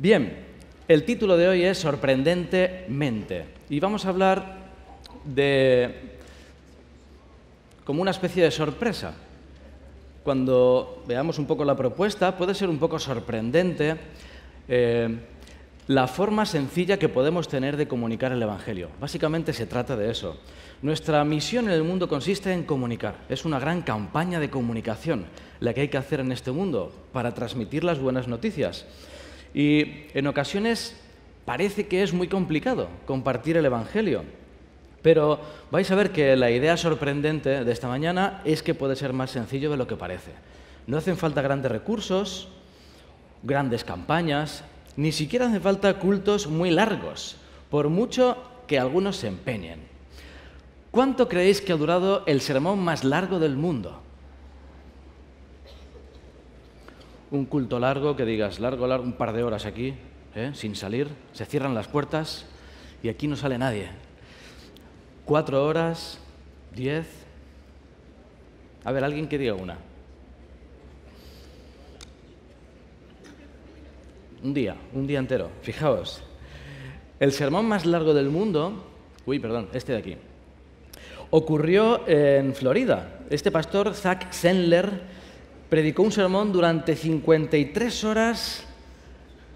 Bien, el título de hoy es Sorprendentemente y vamos a hablar de como una especie de sorpresa. Cuando veamos un poco la propuesta, puede ser un poco sorprendente la forma sencilla que podemos tener de comunicar el Evangelio. Básicamente se trata de eso. Nuestra misión en el mundo consiste en comunicar. Es una gran campaña de comunicación la que hay que hacer en este mundo para transmitir las buenas noticias. Y en ocasiones parece que es muy complicado compartir el Evangelio. Pero vais a ver que la idea sorprendente de esta mañana es que puede ser más sencillo de lo que parece. No hacen falta grandes recursos, grandes campañas, ni siquiera hacen falta cultos muy largos, por mucho que algunos se empeñen. ¿Cuánto creéis que ha durado el sermón más largo del mundo? Un culto largo, que digas, largo, un par de horas aquí, sin salir, se cierran las puertas y aquí no sale nadie. 4 horas, 10... A ver, alguien que diga una. Un día entero. Fijaos, el sermón más largo del mundo, este de aquí, ocurrió en Florida. Este pastor, Zach Sandler, predicó un sermón durante 53 horas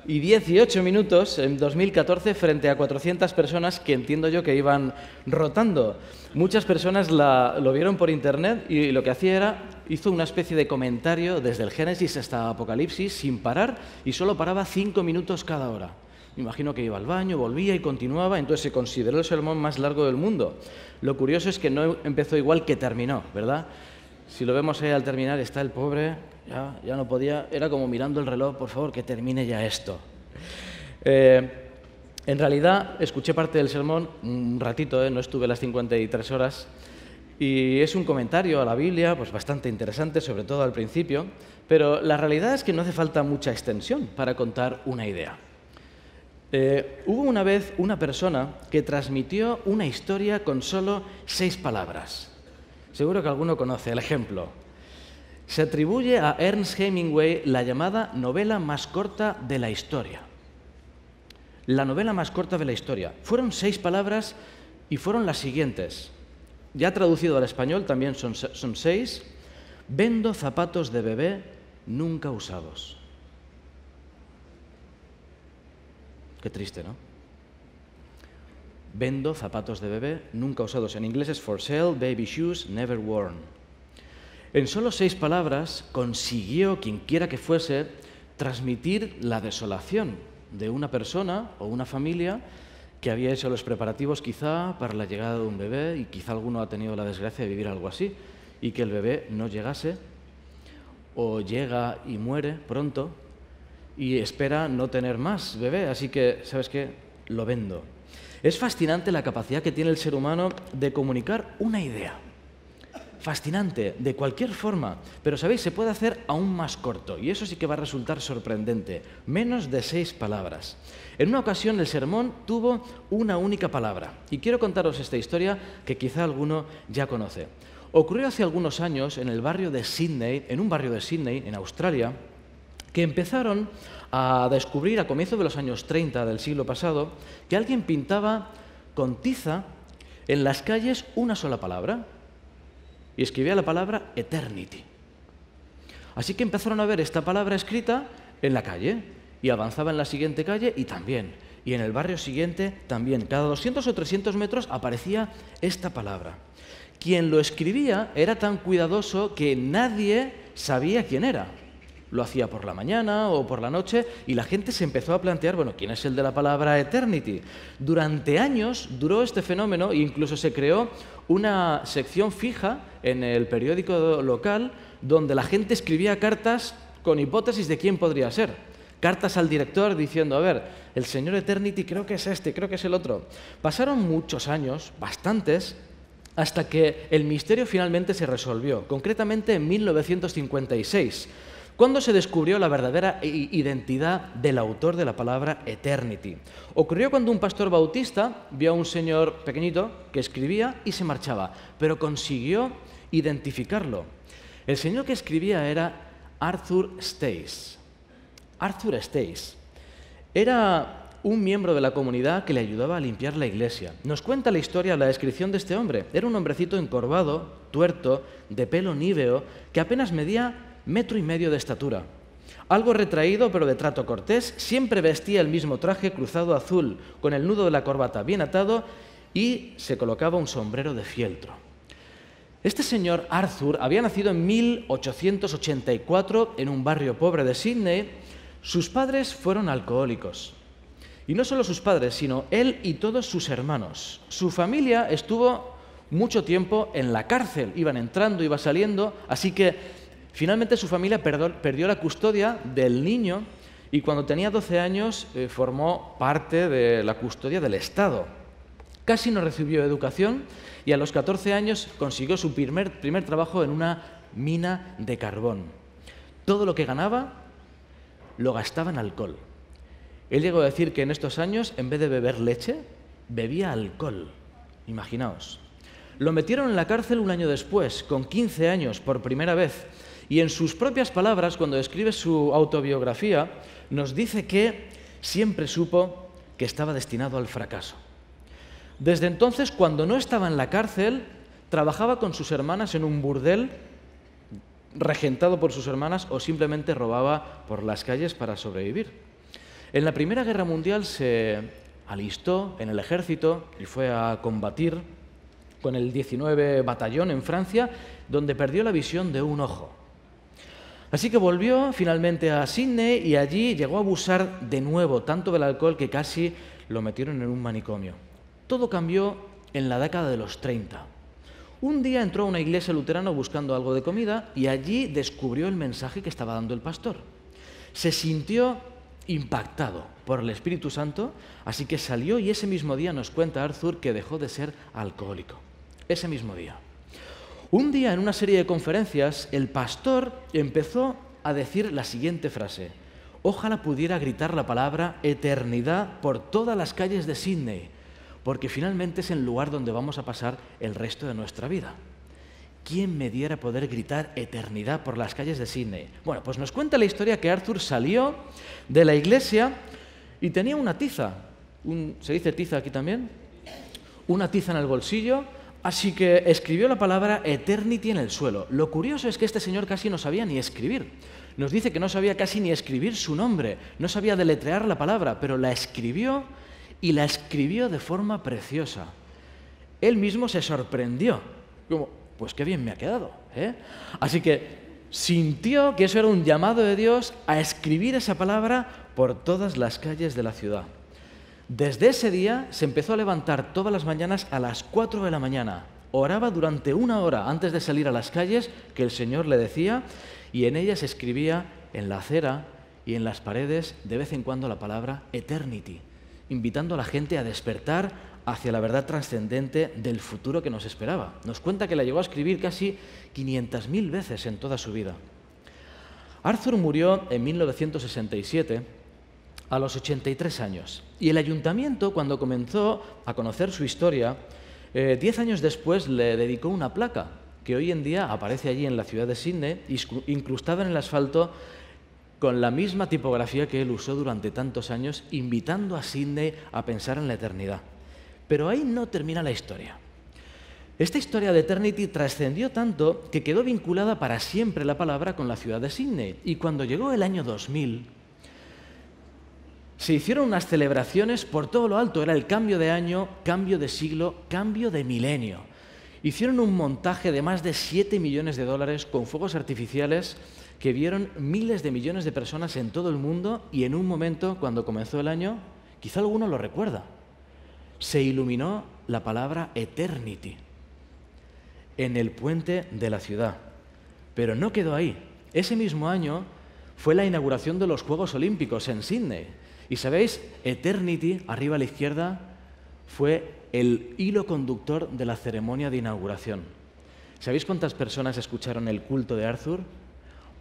y 18 minutos en 2014 frente a 400 personas que entiendo yo que iban rotando. Muchas personas lo vieron por internet y lo que hacía era, hizo una especie de comentario desde el Génesis hasta Apocalipsis sin parar y solo paraba 5 minutos cada hora. Me imagino que iba al baño, volvía y continuaba, entonces se consideró el sermón más largo del mundo. Lo curioso es que no empezó igual que terminó, ¿verdad? Si lo vemos ahí al terminar, está el pobre, ya no podía, era como mirando el reloj, por favor, que termine ya esto. En realidad, escuché parte del sermón, un ratito, no estuve las 53 horas, y es un comentario a la Biblia, pues bastante interesante, sobre todo al principio, pero la realidad es que no hace falta mucha extensión para contar una idea. Hubo una vez una persona que transmitió una historia con solo 6 palabras. Seguro que alguno conoce el ejemplo. Se atribuye a Ernest Hemingway la llamada novela más corta de la historia. La novela más corta de la historia. Fueron 6 palabras y fueron las siguientes. Ya traducido al español también son 6. Vendo zapatos de bebé nunca usados. Qué triste, ¿no? Vendo zapatos de bebé nunca usados. En inglés es for sale, baby shoes, never worn. En solo 6 palabras consiguió, quien quiera que fuese, transmitir la desolación de una persona o una familia que había hecho los preparativos quizá para la llegada de un bebé y quizá alguno ha tenido la desgracia de vivir algo así y que el bebé no llegase o llega y muere pronto y espera no tener más bebé, así que, ¿sabes qué? Lo vendo. Es fascinante la capacidad que tiene el ser humano de comunicar una idea. Fascinante, de cualquier forma, pero sabéis, se puede hacer aún más corto y eso sí que va a resultar sorprendente, menos de 6 palabras. En una ocasión el sermón tuvo una única palabra y quiero contaros esta historia que quizá alguno ya conoce. Ocurrió hace algunos años en el barrio de Sydney, en un barrio de Sydney, en Australia, que empezaron a descubrir a comienzos de los años 30 del siglo pasado que alguien pintaba con tiza en las calles una sola palabra y escribía la palabra eternity. Así que empezaron a ver esta palabra escrita en la calle y avanzaba en la siguiente calle y también, y en el barrio siguiente también. Cada 200 o 300 metros aparecía esta palabra. Quien lo escribía era tan cuidadoso que nadie sabía quién era. Lo hacía por la mañana o por la noche y la gente se empezó a plantear, bueno, ¿quién es el de la palabra eternity? Durante años duró este fenómeno e incluso se creó una sección fija en el periódico local donde la gente escribía cartas con hipótesis de quién podría ser. Cartas al director diciendo, a ver, el señor Eternity creo que es este, creo que es el otro. Pasaron muchos años, bastantes, hasta que el misterio finalmente se resolvió, concretamente en 1956. ¿Cuándo se descubrió la verdadera identidad del autor de la palabra eternity? Ocurrió cuando un pastor bautista vio a un señor pequeñito que escribía y se marchaba, pero consiguió identificarlo. El señor que escribía era Arthur Stace. Arthur Stace Era un miembro de la comunidad que le ayudaba a limpiar la iglesia. Nos cuenta la historia, la descripción de este hombre. Era un hombrecito encorvado, tuerto, de pelo níveo, que apenas medía 1,5 metros de estatura. Algo retraído, pero de trato cortés, siempre vestía el mismo traje cruzado azul, con el nudo de la corbata bien atado, y se colocaba un sombrero de fieltro. Este señor Arthur había nacido en 1884 en un barrio pobre de Sídney. Sus padres fueron alcohólicos. Y no solo sus padres, sino él y todos sus hermanos. Su familia estuvo mucho tiempo en la cárcel. Iban entrando, iban saliendo, así que finalmente su familia perdió la custodia del niño y cuando tenía 12 años formó parte de la custodia del Estado. Casi no recibió educación y a los 14 años consiguió su primer trabajo en una mina de carbón. Todo lo que ganaba lo gastaba en alcohol. Él llegó a decir que en estos años, en vez de beber leche, bebía alcohol. Imaginaos. Lo metieron en la cárcel un año después, con 15 años, por primera vez. Y en sus propias palabras, cuando escribe su autobiografía, nos dice que siempre supo que estaba destinado al fracaso. Desde entonces, cuando no estaba en la cárcel, trabajaba con sus hermanas en un burdel regentado por sus hermanas o simplemente robaba por las calles para sobrevivir. En la Primera Guerra Mundial se alistó en el ejército y fue a combatir con el 19 Batallón en Francia, donde perdió la visión de un ojo. Así que volvió finalmente a Sídney y allí llegó a abusar de nuevo tanto del alcohol que casi lo metieron en un manicomio. Todo cambió en la década de los 30. Un día entró a una iglesia luterana buscando algo de comida y allí descubrió el mensaje que estaba dando el pastor. Se sintió impactado por el Espíritu Santo, así que salió y ese mismo día nos cuenta Arthur que dejó de ser alcohólico. Ese mismo día. Un día en una serie de conferencias, el pastor empezó a decir la siguiente frase: ojalá pudiera gritar la palabra eternidad por todas las calles de Sídney, porque finalmente es el lugar donde vamos a pasar el resto de nuestra vida. ¿Quién me diera poder gritar eternidad por las calles de Sídney? Bueno, pues nos cuenta la historia que Arthur salió de la iglesia y tenía una tiza. ¿Se dice tiza aquí también? Una tiza en el bolsillo, así que escribió la palabra eternity en el suelo. Lo curioso es que este señor casi no sabía ni escribir. Nos dice que no sabía casi ni escribir su nombre, no sabía deletrear la palabra, pero la escribió y la escribió de forma preciosa. Él mismo se sorprendió, como, pues qué bien me ha quedado, ¿eh? Así que sintió que eso era un llamado de Dios a escribir esa palabra por todas las calles de la ciudad. Desde ese día se empezó a levantar todas las mañanas a las 4 de la mañana. Oraba durante 1 hora antes de salir a las calles que el Señor le decía y en ellas escribía en la acera y en las paredes de vez en cuando la palabra eternity, invitando a la gente a despertar hacia la verdad trascendente del futuro que nos esperaba. Nos cuenta que la llegó a escribir casi 500.000 veces en toda su vida. Arthur murió en 1967 a los 83 años y el ayuntamiento, cuando comenzó a conocer su historia, 10 años después le dedicó una placa que hoy en día aparece allí en la ciudad de Sídney, incrustada en el asfalto con la misma tipografía que él usó durante tantos años, invitando a Sídney a pensar en la eternidad. Pero ahí no termina la historia. Esta historia de Eternity trascendió tanto que quedó vinculada para siempre la palabra con la ciudad de Sídney. Y cuando llegó el año 2000, se hicieron unas celebraciones por todo lo alto. Era el cambio de año, cambio de siglo, cambio de milenio. Hicieron un montaje de más de 7 millones de dólares con fuegos artificiales que vieron miles de millones de personas en todo el mundo y en un momento, cuando comenzó el año, quizá alguno lo recuerda, se iluminó la palabra eternity en el puente de la ciudad. Pero no quedó ahí. Ese mismo año fue la inauguración de los Juegos Olímpicos en Sídney. Y sabéis, eternity, arriba a la izquierda, fue el hilo conductor de la ceremonia de inauguración. ¿Sabéis cuántas personas escucharon el culto de Arthur?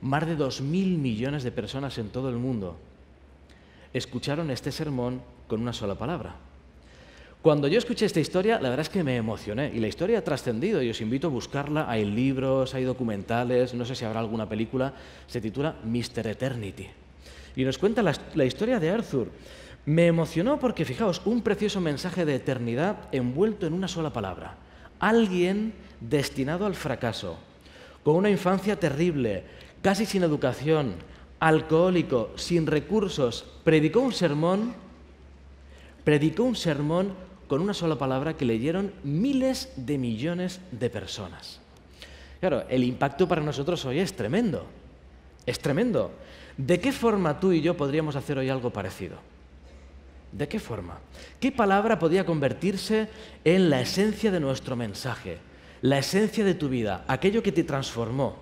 Más de 2.000 millones de personas en todo el mundo escucharon este sermón con una sola palabra. Cuando yo escuché esta historia, la verdad es que me emocioné y la historia ha trascendido y os invito a buscarla. Hay libros, hay documentales, no sé si habrá alguna película, se titula Mr. Eternity. Y nos cuenta la historia de Arthur. Me emocionó porque, fijaos, un precioso mensaje de eternidad envuelto en una sola palabra. Alguien destinado al fracaso, con una infancia terrible, casi sin educación, alcohólico, sin recursos, predicó un sermón con una sola palabra que leyeron miles de millones de personas. Claro, el impacto para nosotros hoy es tremendo. Es tremendo. ¿De qué forma tú y yo podríamos hacer hoy algo parecido? ¿De qué forma? ¿Qué palabra podría convertirse en la esencia de nuestro mensaje? La esencia de tu vida, aquello que te transformó.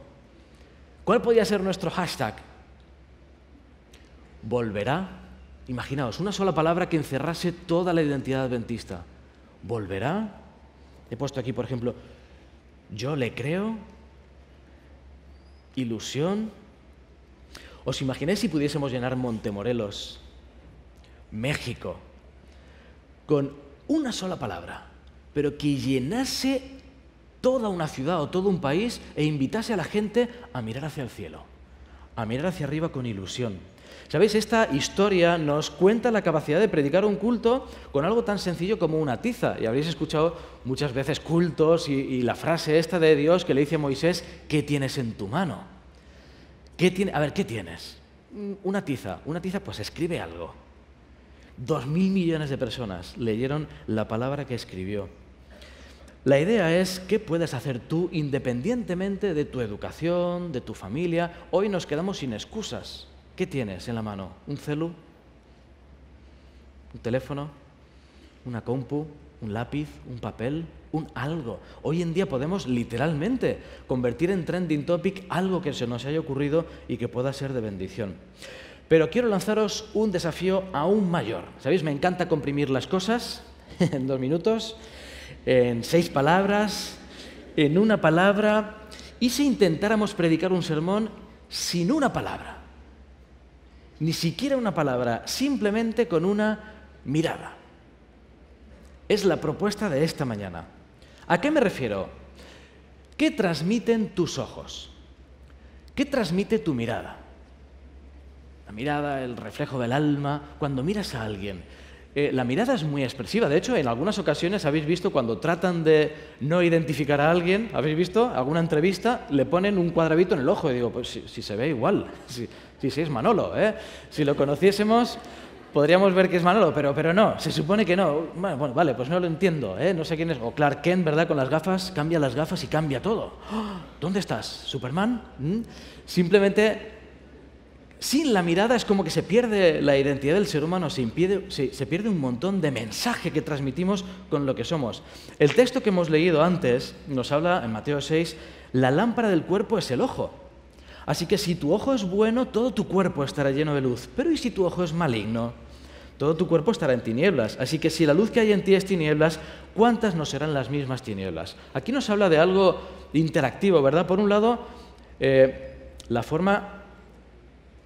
¿Cuál podría ser nuestro hashtag? ¿Volverá? Imaginaos, una sola palabra que encerrase toda la identidad adventista. ¿Volverá? He puesto aquí, por ejemplo, yo le creo, ilusión. ¿Os imagináis si pudiésemos llenar Montemorelos, México, con una sola palabra, pero que llenase toda una ciudad o todo un país e invitase a la gente a mirar hacia el cielo, a mirar hacia arriba con ilusión? ¿Sabéis? Esta historia nos cuenta la capacidad de predicar un culto con algo tan sencillo como una tiza. Y habréis escuchado muchas veces cultos y la frase esta de Dios que le dice a Moisés, ¿qué tienes en tu mano? A ver, ¿qué tienes? Una tiza. Una tiza, pues escribe algo. 2.000 millones de personas leyeron la palabra que escribió. La idea es qué puedes hacer tú independientemente de tu educación, de tu familia. Hoy nos quedamos sin excusas. ¿Qué tienes en la mano? ¿Un celu? ¿Un teléfono? ¿Una compu? ¿Un lápiz? ¿Un papel? ¿Un algo? Hoy en día podemos literalmente convertir en trending topic algo que se nos haya ocurrido y que pueda ser de bendición. Pero quiero lanzaros un desafío aún mayor. ¿Sabéis? Me encanta comprimir las cosas en 2 minutos, en 6 palabras, en una palabra. ¿Y si intentáramos predicar un sermón sin una palabra? Ni siquiera una palabra, simplemente con una mirada. Es la propuesta de esta mañana. ¿A qué me refiero? ¿Qué transmiten tus ojos? ¿Qué transmite tu mirada? La mirada, el reflejo del alma, cuando miras a alguien. La mirada es muy expresiva. De hecho, en algunas ocasiones habéis visto cuando tratan de no identificar a alguien, ¿habéis visto? Alguna entrevista, le ponen un cuadradito en el ojo y digo, pues si se ve igual, si es Manolo, ¿eh? Si lo conociésemos, podríamos ver que es Manolo, pero no, se supone que no. Bueno, vale, pues no lo entiendo, ¿eh? No sé quién es. O Clark Kent, ¿verdad? Con las gafas, cambia las gafas y cambia todo. ¡Oh! ¿Dónde estás? ¿Superman? Simplemente, sin la mirada es como que se pierde la identidad del ser humano, se pierde un montón de mensaje que transmitimos con lo que somos. El texto que hemos leído antes nos habla, en Mateo 6, la lámpara del cuerpo es el ojo. Así que si tu ojo es bueno, todo tu cuerpo estará lleno de luz. Pero ¿y si tu ojo es maligno? Todo tu cuerpo estará en tinieblas. Así que si la luz que hay en ti es tinieblas, ¿cuántas no serán las mismas tinieblas? Aquí nos habla de algo interactivo, ¿verdad? Por un lado, la forma,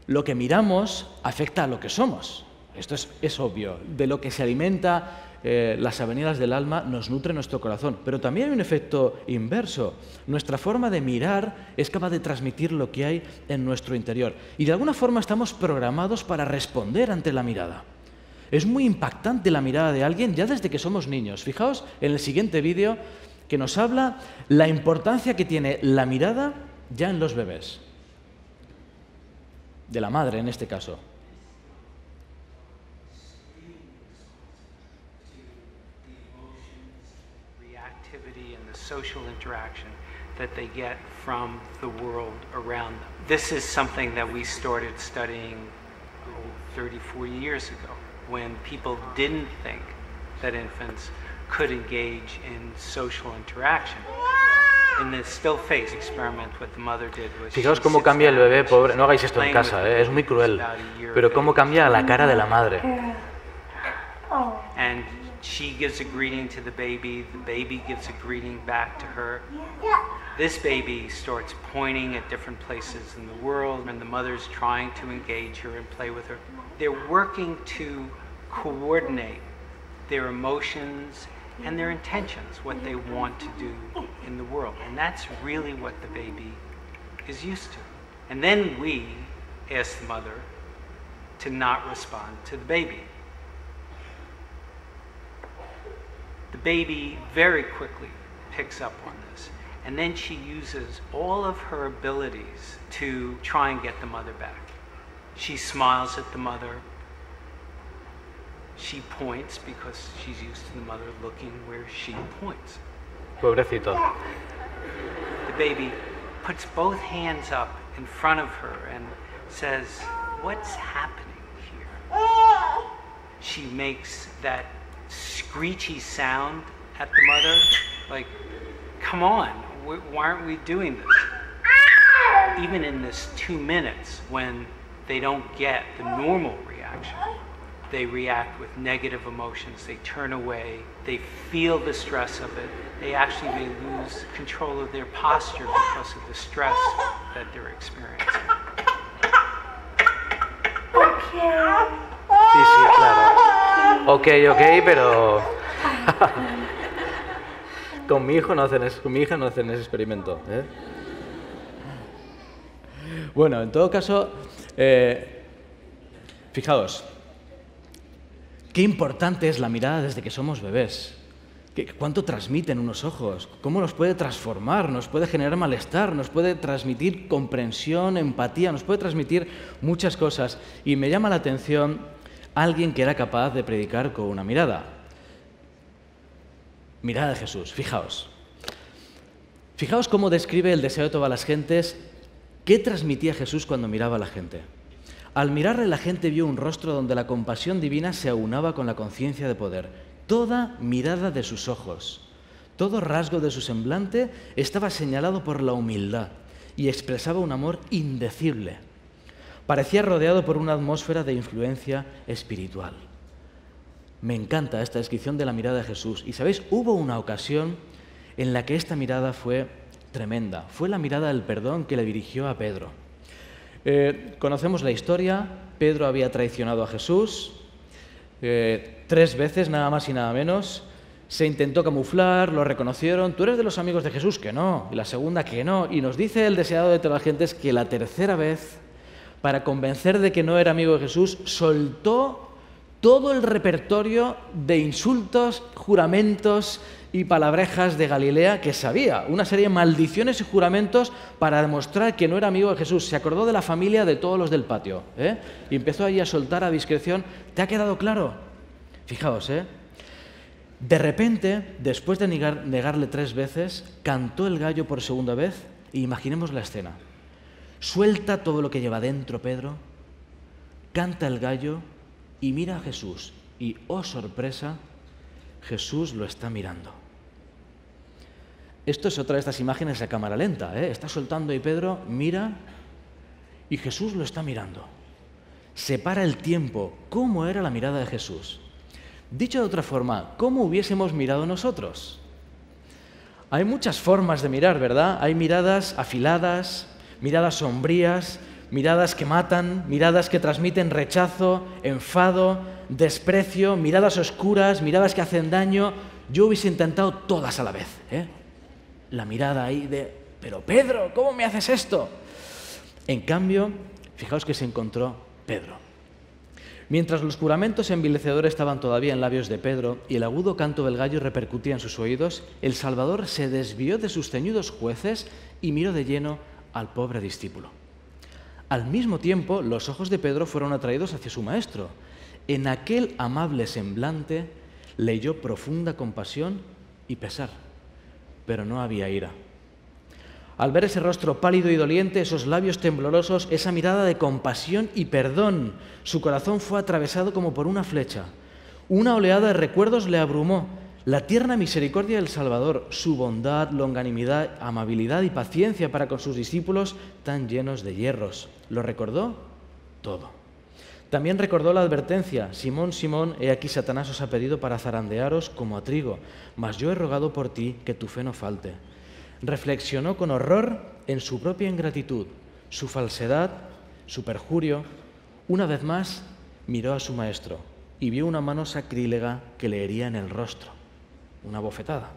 lo que miramos afecta a lo que somos. Esto es obvio. De lo que se alimenta las avenidas del alma nos nutre nuestro corazón. Pero también hay un efecto inverso. Nuestra forma de mirar es capaz de transmitir lo que hay en nuestro interior. Y de alguna forma estamos programados para responder ante la mirada. Es muy impactante la mirada de alguien ya desde que somos niños. Fijaos en el siguiente vídeo que nos habla la importancia que tiene la mirada ya en los bebés. De la madre en este caso. Social interaction that they get from the world around them. This is something that we started studying 30, 40 years ago, when people didn't think that infants could engage in social interaction. In the still face experiment, what the mother did was Fijaos cómo cambia el bebé, pobre. No hagáis esto en casa, es muy cruel. Pero cómo cambia la cara de la madre. And she gives a greeting to the baby gives a greeting back to her. This baby starts pointing at different places in the world, and the mother's trying to engage her and play with her. They're working to coordinate their emotions and their intentions, what they want to do in the world. And that's really what the baby is used to. And then we ask the mother to not respond to the baby. The baby very quickly picks up on this. And then she uses all of her abilities to try and get the mother back. She smiles at the mother. She points because she's used to the mother looking where she points. Pobrecito. The baby puts both hands up in front of her and says, "What's happening here?" She makes that screechy sound at the mother, like, "Come on, why aren't we doing this?" Even in this 2 minutes when they don't get the normal reaction, they react with negative emotions, they turn away, they feel the stress of it, they actually may lose control of their posture because of the stress that they're experiencing. Sí, sí, claro. Ok, pero... Con mi hija no hacen ese experimento, ¿eh? Bueno, en todo caso, fijaos, qué importante es la mirada desde que somos bebés. ¿Cuánto transmiten unos ojos? ¿Cómo nos puede transformar? Nos puede generar malestar, nos puede transmitir comprensión, empatía, nos puede transmitir muchas cosas. Y me llama la atención alguien que era capaz de predicar con una mirada. Mirada de Jesús, fijaos. Fijaos cómo describe el deseo de todas las gentes. ¿Qué transmitía Jesús cuando miraba a la gente? Al mirarle la gente vio un rostro donde la compasión divina se aunaba con la conciencia de poder. Toda mirada de sus ojos, todo rasgo de su semblante estaba señalado por la humildad y expresaba un amor indecible. Parecía rodeado por una atmósfera de influencia espiritual. Me encanta esta descripción de la mirada de Jesús. Y ¿sabéis? Hubo una ocasión en la que esta mirada fue tremenda. Fue la mirada del perdón que le dirigió a Pedro. Conocemos la historia. Pedro había traicionado a Jesús 3 veces, nada más y nada menos. Se intentó camuflar, lo reconocieron. ¿Tú eres de los amigos de Jesús? Que no. Y la segunda, que no. Y nos dice el deseado de todas las gentes que la tercera vez, para convencer de que no era amigo de Jesús, soltó todo el repertorio de insultos, juramentos y palabrejas de Galilea que sabía. Una serie de maldiciones y juramentos para demostrar que no era amigo de Jesús. Se acordó de la familia de todos los del patio, y empezó allí a soltar a discreción. ¿Te ha quedado claro? Fijaos, De repente, después de negarle 3 veces, cantó el gallo por segunda vez y imaginemos la escena. Suelta todo lo que lleva dentro Pedro, canta el gallo y mira a Jesús. Y, oh sorpresa, Jesús lo está mirando. Esto es otra de estas imágenes a cámara lenta, Está soltando y Pedro mira y Jesús lo está mirando. Separa el tiempo. ¿Cómo era la mirada de Jesús? Dicho de otra forma, ¿cómo hubiésemos mirado nosotros? Hay muchas formas de mirar, ¿verdad? Hay miradas afiladas, miradas sombrías, miradas que matan, miradas que transmiten rechazo, enfado, desprecio, miradas oscuras, miradas que hacen daño. Yo hubiese intentado todas a la vez, La mirada ahí de, pero Pedro, ¿cómo me haces esto? En cambio, fijaos que se encontró Pedro. Mientras los juramentos envilecedores estaban todavía en labios de Pedro y el agudo canto del gallo repercutía en sus oídos, el Salvador se desvió de sus ceñudos jueces y miró de lleno al pobre discípulo. Al mismo tiempo, los ojos de Pedro fueron atraídos hacia su maestro. En aquel amable semblante leyó profunda compasión y pesar, pero no había ira. Al ver ese rostro pálido y doliente, esos labios temblorosos, esa mirada de compasión y perdón, su corazón fue atravesado como por una flecha. Una oleada de recuerdos le abrumó. La tierna misericordia del Salvador, su bondad, longanimidad, amabilidad y paciencia para con sus discípulos tan llenos de hierros. ¿Lo recordó? Todo. También recordó la advertencia: Simón, Simón, he aquí Satanás os ha pedido para zarandearos como a trigo, mas yo he rogado por ti que tu fe no falte. Reflexionó con horror en su propia ingratitud, su falsedad, su perjurio. Una vez más miró a su maestro y vio una mano sacrílega que le hería en el rostro, una bofetada.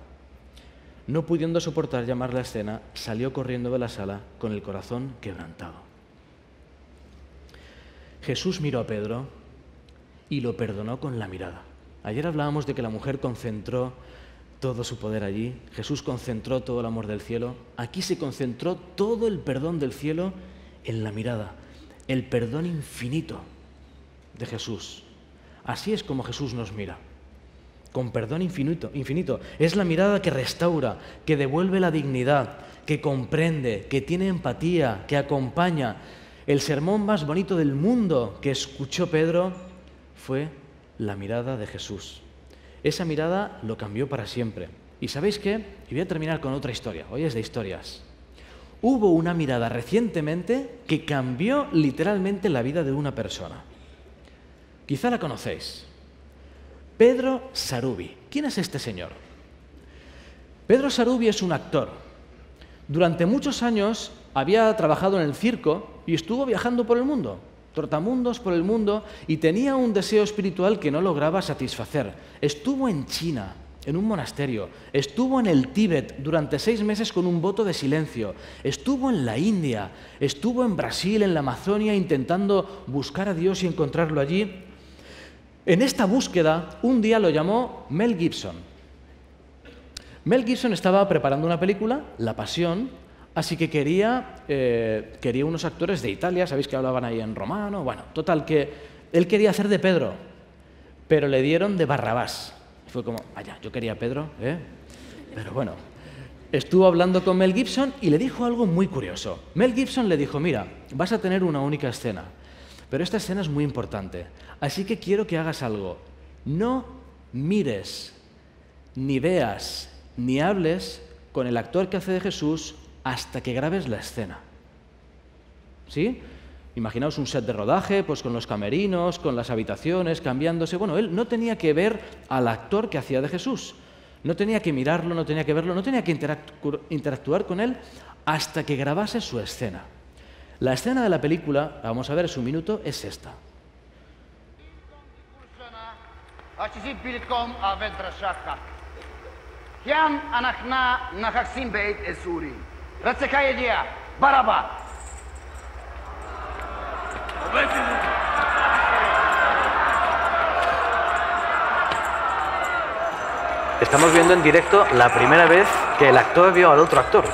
No pudiendo soportar llamar la escena, salió corriendo de la sala con el corazón quebrantado. Jesús miró a Pedro y lo perdonó con la mirada. Ayer hablábamos de que la mujer concentró todo su poder allí. Jesús concentró todo el amor del cielo. Aquí se concentró todo el perdón del cielo en la mirada, el perdón infinito de Jesús. Así es como Jesús nos mira, con perdón infinito. Es la mirada que restaura, que devuelve la dignidad, que comprende, que tiene empatía, que acompaña. El sermón más bonito del mundo que escuchó Pedro fue la mirada de Jesús. Esa mirada lo cambió para siempre. ¿Y sabéis qué? Y voy a terminar con otra historia. Hoy es de historias. Hubo una mirada recientemente que cambió literalmente la vida de una persona. Quizá la conocéis. Pedro Sarubi. ¿Quién es este señor? Pedro Sarubi es un actor. Durante muchos años había trabajado en el circo y estuvo viajando por el mundo, trotamundos por el mundo, y tenía un deseo espiritual que no lograba satisfacer. Estuvo en China, en un monasterio, estuvo en el Tíbet durante 6 meses con un voto de silencio, estuvo en la India, estuvo en Brasil, en la Amazonia, intentando buscar a Dios y encontrarlo allí. En esta búsqueda, un día lo llamó Mel Gibson. Mel Gibson estaba preparando una película, La Pasión, así que quería unos actores de Italia, sabéis que hablaban ahí en romano, bueno, total, que él quería hacer de Pedro, pero le dieron de Barrabás. Fue como, vaya, yo quería Pedro, ¿eh? Pero bueno, estuvo hablando con Mel Gibson y le dijo algo muy curioso. Mel Gibson le dijo, mira, vas a tener una única escena, pero esta escena es muy importante, así que quiero que hagas algo. No mires, ni veas, ni hables con el actor que hace de Jesús hasta que grabes la escena. ¿Sí? Imaginaos un set de rodaje, pues con los camerinos, con las habitaciones, cambiándose. Bueno, él no tenía que ver al actor que hacía de Jesús. No tenía que mirarlo, no tenía que verlo, no tenía que interactuar con él hasta que grabase su escena. La escena de la película, vamos a ver, es un minuto, es esta. Estamos viendo en directo la primera vez que el actor vio al otro actor.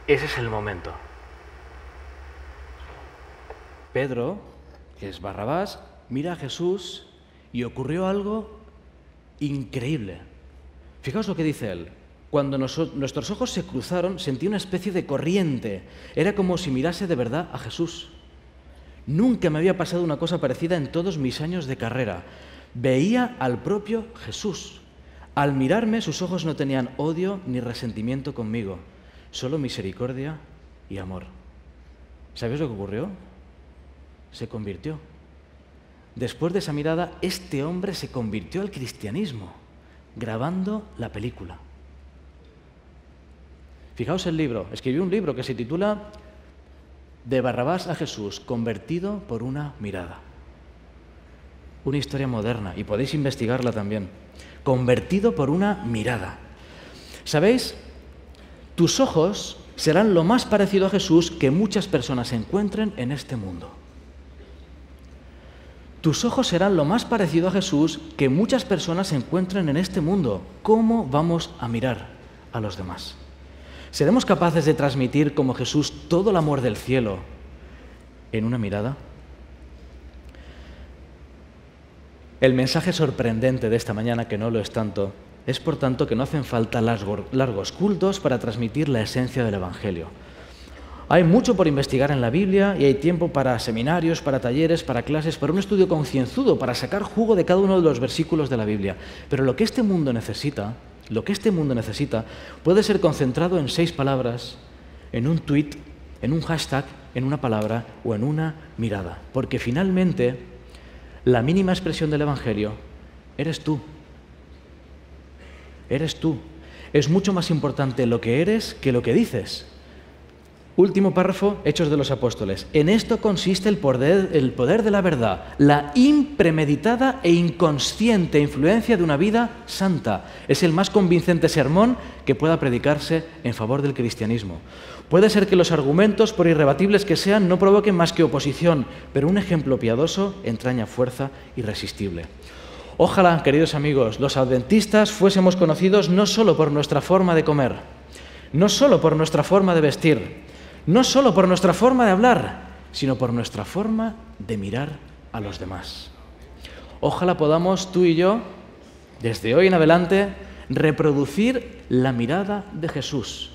Ese es el momento. Pedro, que es Barrabás, mira a Jesús y ocurrió algo increíble. Fijaos lo que dice él. Cuando nuestros ojos se cruzaron, sentí una especie de corriente. Era como si mirase de verdad a Jesús. Nunca me había pasado una cosa parecida en todos mis años de carrera. Veía al propio Jesús. Al mirarme, sus ojos no tenían odio ni resentimiento conmigo, solo misericordia y amor. ¿Sabéis lo que ocurrió? Se convirtió. Después de esa mirada, este hombre se convirtió al cristianismo, grabando la película. Fijaos el libro. Escribió un libro que se titula De Barrabás a Jesús, convertido por una mirada. Una historia moderna, y podéis investigarla también. Convertido por una mirada. ¿Sabéis? Tus ojos serán lo más parecido a Jesús que muchas personas encuentren en este mundo. Tus ojos serán lo más parecido a Jesús que muchas personas se encuentren en este mundo. ¿Cómo vamos a mirar a los demás? ¿Seremos capaces de transmitir como Jesús todo el amor del cielo en una mirada? El mensaje sorprendente de esta mañana, que no lo es tanto, es por tanto que no hacen falta largos cultos para transmitir la esencia del Evangelio. Hay mucho por investigar en la Biblia y hay tiempo para seminarios, para talleres, para clases, para un estudio concienzudo, para sacar jugo de cada uno de los versículos de la Biblia. Pero lo que este mundo necesita puede ser concentrado en 6 palabras, en un tuit, en un hashtag, en una palabra o en una mirada. Porque finalmente, la mínima expresión del Evangelio eres tú. Eres tú. Es mucho más importante lo que eres que lo que dices. Último párrafo, Hechos de los Apóstoles. En esto consiste el poder de la verdad, la impremeditada e inconsciente influencia de una vida santa. Es el más convincente sermón que pueda predicarse en favor del cristianismo. Puede ser que los argumentos, por irrebatibles que sean, no provoquen más que oposición, pero un ejemplo piadoso entraña fuerza irresistible. Ojalá, queridos amigos, los adventistas fuésemos conocidos no solo por nuestra forma de comer, no solo por nuestra forma de vestir, no solo por nuestra forma de hablar, sino por nuestra forma de mirar a los demás. Ojalá podamos, tú y yo, desde hoy en adelante, reproducir la mirada de Jesús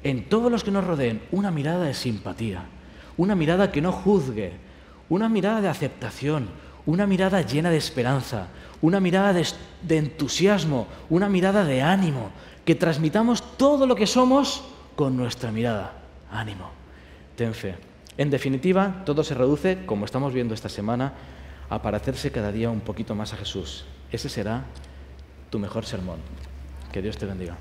en todos los que nos rodeen, una mirada de simpatía, una mirada que no juzgue, una mirada de aceptación, una mirada llena de esperanza, una mirada de entusiasmo, una mirada de ánimo, que transmitamos todo lo que somos con nuestra mirada. Ánimo, ten fe. En definitiva, todo se reduce, como estamos viendo esta semana, a parecerse cada día un poquito más a Jesús. Ese será tu mejor sermón. Que Dios te bendiga.